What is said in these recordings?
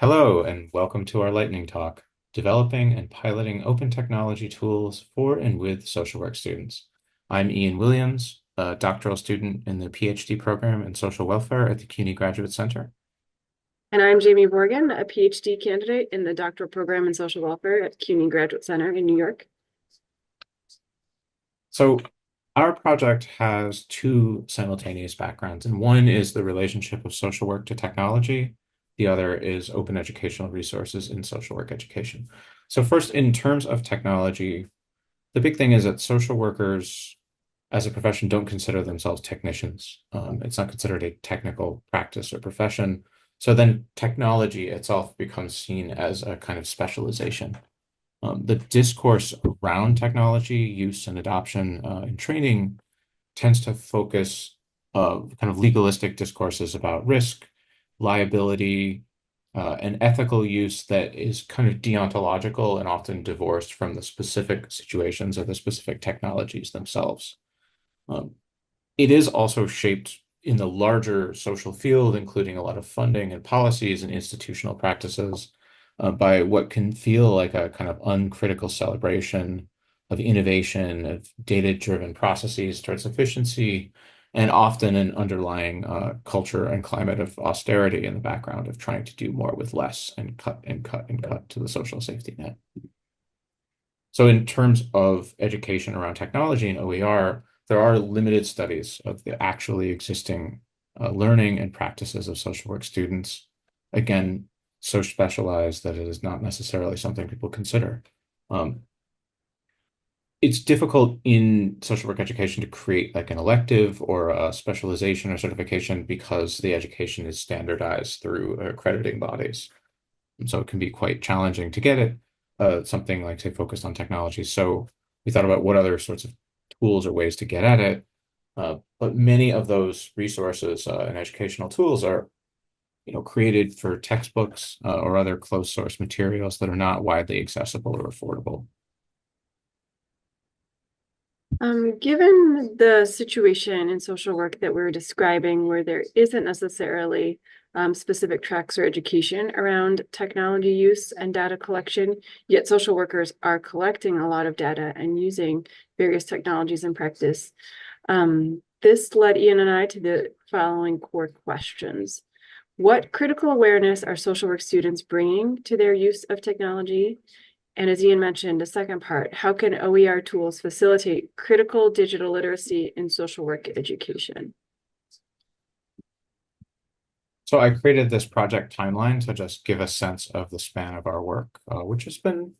Hello, and welcome to our lightning talk, Developing and Piloting Open Technology Tools for and with Social Work Students. I'm Ian Williams, a doctoral student in the PhD program in social welfare at the CUNY Graduate Center. And I'm Jamie Borgan, a PhD candidate in the doctoral program in social welfare at CUNY Graduate Center in New York. So our project has two simultaneous backgrounds, and one is the relationship of social work to technology. The other is open educational resources in social work education. So first, in terms of technology, the big thing is that social workers as a profession don't consider themselves technicians. It's not considered a technical practice or profession. So then technology itself becomes seen as a kind of specialization. The discourse around technology use and adoption and training tends to focus kind of legalistic discourses about risk, liability, and ethical use that is kind of deontological and often divorced from the specific situations of the specific technologies themselves. Um, it is also shaped in the larger social field, including a lot of funding and policies and institutional practices, by what can feel like a kind of uncritical celebration of innovation, of data-driven processes towards efficiency, and often an underlying culture and climate of austerity in the background of trying to do more with less and cut and cut and cut to the social safety net. So in terms of education around technology and OER, there are limited studies of the actually existing learning and practices of social work students. Again, so specialized that it is not necessarily something people consider. Um, it's difficult in social work education to create like an elective or a specialization or certification because the education is standardized through accrediting bodies. And so it can be quite challenging to get it, something like, say, focused on technology. So we thought about what other sorts of tools or ways to get at it. But many of those resources and educational tools are, created for textbooks or other closed source materials that are not widely accessible or affordable. Given the situation in social work that we're describing, where there isn't necessarily specific tracks or education around technology use and data collection, yet social workers are collecting a lot of data and using various technologies in practice. This led Ian and I to the following core questions. What critical awareness are social work students bringing to their use of technology? And as Ian mentioned, the second part, how can OER tools facilitate critical digital literacy in social work education? So I created this project timeline to just give a sense of the span of our work, which has been,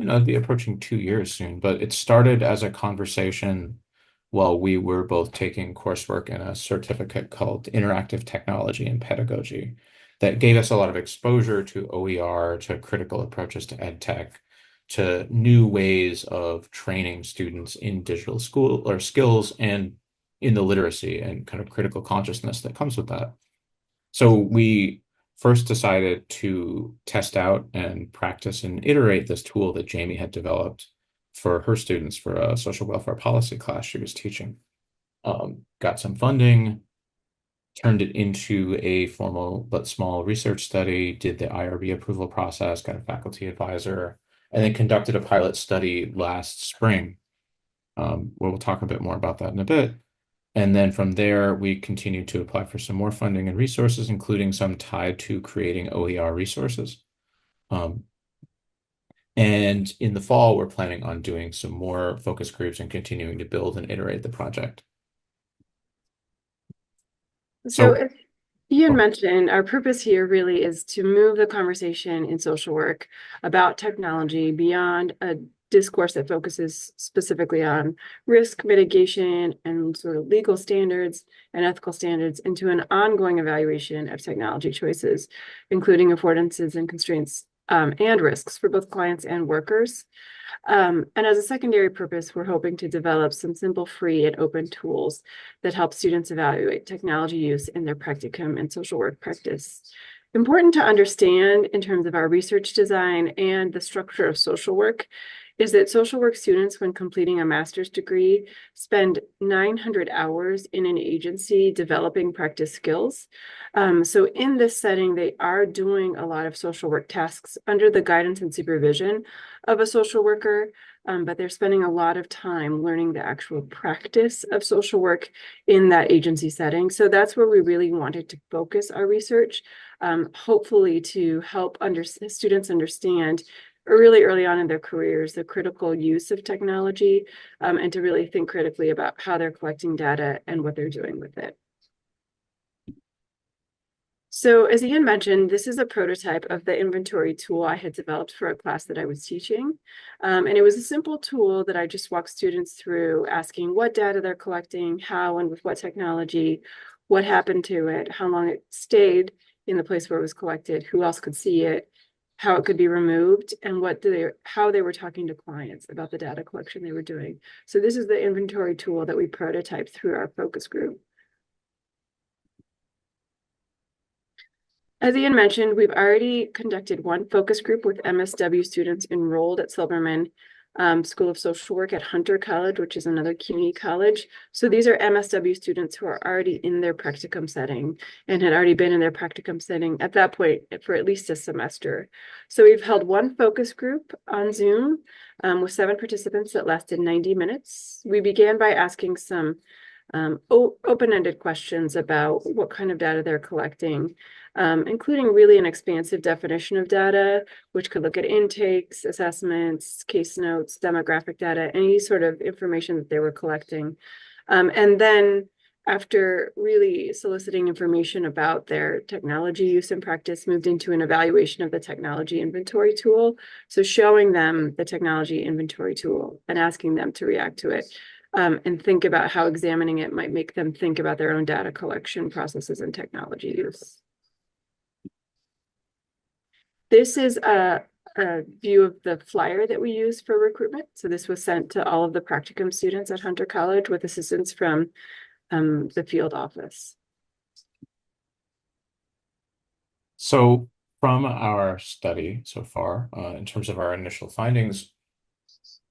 it'll be approaching 2 years soon, but it started as a conversation while we were both taking coursework in a certificate called Interactive Technology and Pedagogy that gave us a lot of exposure to OER, to critical approaches to ed tech, to new ways of training students in digital school or skills and in the literacy and kind of critical consciousness that comes with that. So we first decided to test out and practice and iterate this tool that Jamie had developed for her students for a social welfare policy class she was teaching. Got some funding, turned it into a formal but small research study, did the IRB approval process, got a faculty advisor, and then conducted a pilot study last spring. We'll talk a bit more about that in a bit. And then from there, we continued to apply for some more funding and resources, including some tied to creating OER resources. Um, and in the fall, we're planning on doing some more focus groups and continuing to build and iterate the project. So So, as Ian oh, mentioned, our purpose here really is to move the conversation in social work about technology beyond a discourse that focuses specifically on risk mitigation and sort of legal standards and ethical standards into an ongoing evaluation of technology choices, including affordances and constraints and risks for both clients and workers. And as a secondary purpose, we're hoping to develop some simple, free, and open tools that help students evaluate technology use in their practicum and social work practice. Important to understand in terms of our research design and the structure of social work is that social work students, when completing a master's degree, spend 900 hours in an agency developing practice skills. So in this setting, they are doing a lot of social work tasks under the guidance and supervision of a social worker, but they're spending a lot of time learning the actual practice of social work in that agency setting. So that's where we really wanted to focus our research, hopefully to help students understand really early on in their careers the critical use of technology, and to really think critically about how they're collecting data and what they're doing with it. So as Ian mentioned, this is a prototype of the inventory tool I had developed for a class that I was teaching. And it was a simple tool that I just walked students through, asking what data they're collecting, how and with what technology, what happened to it, how long it stayed in the place where it was collected, who else could see it, how it could be removed, and how they were talking to clients about the data collection they were doing. So this is the inventory tool that we prototyped through our focus group. As Ian mentioned, we've already conducted one focus group with MSW students enrolled at Silberman School of Social Work at Hunter College, which is another CUNY college. So these are MSW students who are already in their practicum setting and had already been in their practicum setting at that point for at least a semester. So we've held one focus group on Zoom with 7 participants that lasted 90 minutes. We began by asking some open-ended questions about what kind of data they're collecting, including really an expansive definition of data, which could look at intakes, assessments, case notes, demographic data, any sort of information that they were collecting. And then after really soliciting information about their technology use and practice, moved into an evaluation of the technology inventory tool. So showing them the technology inventory tool and asking them to react to it. And think about how examining it might make them think about their own data collection processes and technology use. This is a view of the flyer that we use for recruitment. So this was sent to all of the practicum students at Hunter College with assistance from the field office. So from our study so far, in terms of our initial findings,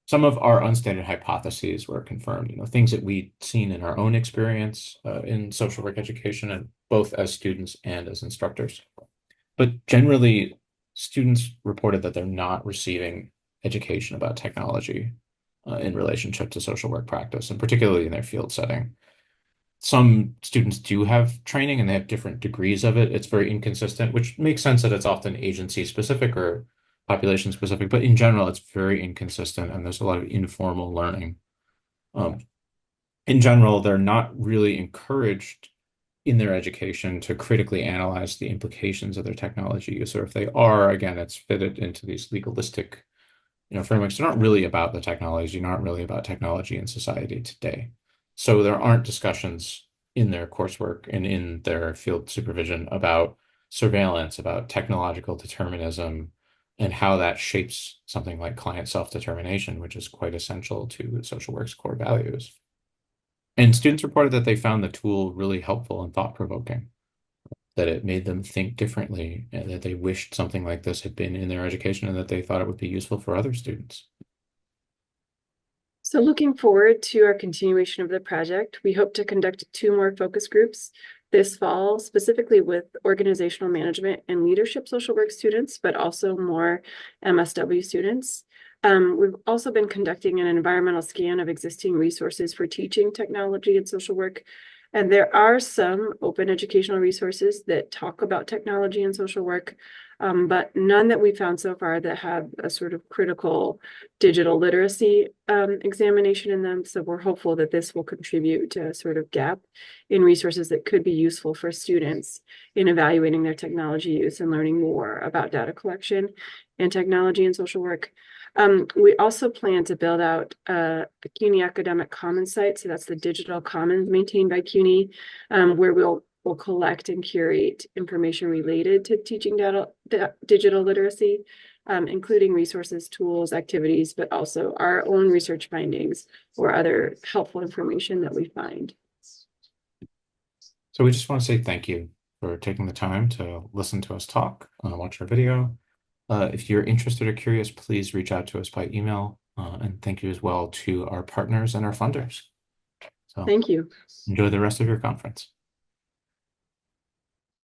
some of our unstated hypotheses were confirmed, things that we'd seen in our own experience in social work education, and both as students and as instructors. But generally, students reported that they're not receiving education about technology in relationship to social work practice, and particularly in their field setting. Some students do have training and they have different degrees of it. It's very inconsistent, which makes sense that it's often agency specific or population specific, but in general, it's very inconsistent and there's a lot of informal learning. In general, they're not really encouraged in their education to critically analyze the implications of their technology use, or if they are, again, it's fitted into these legalistic, frameworks. They're not really about the technology, not really about technology in society today. So there aren't discussions in their coursework and in their field supervision about surveillance, about technological determinism, and how that shapes something like client self-determination, which is quite essential to social work's core values. And students reported that they found the tool really helpful and thought-provoking, that it made them think differently, and that they wished something like this had been in their education and that they thought it would be useful for other students. So looking forward to our continuation of the project, we hope to conduct 2 more focus groups this fall, specifically with organizational management and leadership social work students, but also more MSW students. We've also been conducting an environmental scan of existing resources for teaching technology and social work. And there are some open educational resources that talk about technology and social work, but none that we found so far that have a sort of critical digital literacy examination in them. So we're hopeful that this will contribute to a sort of gap in resources that could be useful for students in evaluating their technology use and learning more about data collection and technology and social work. We also plan to build out a CUNY Academic Commons site. So that's the digital commons maintained by CUNY, where we'll collect and curate information related to teaching digital literacy, including resources, tools, activities, but also our own research findings or other helpful information that we find. So we just want to say thank you for taking the time to listen to us talk, watch our video. If you're interested or curious, please reach out to us by email. And thank you as well to our partners and our funders. So Thank you. enjoy the rest of your conference.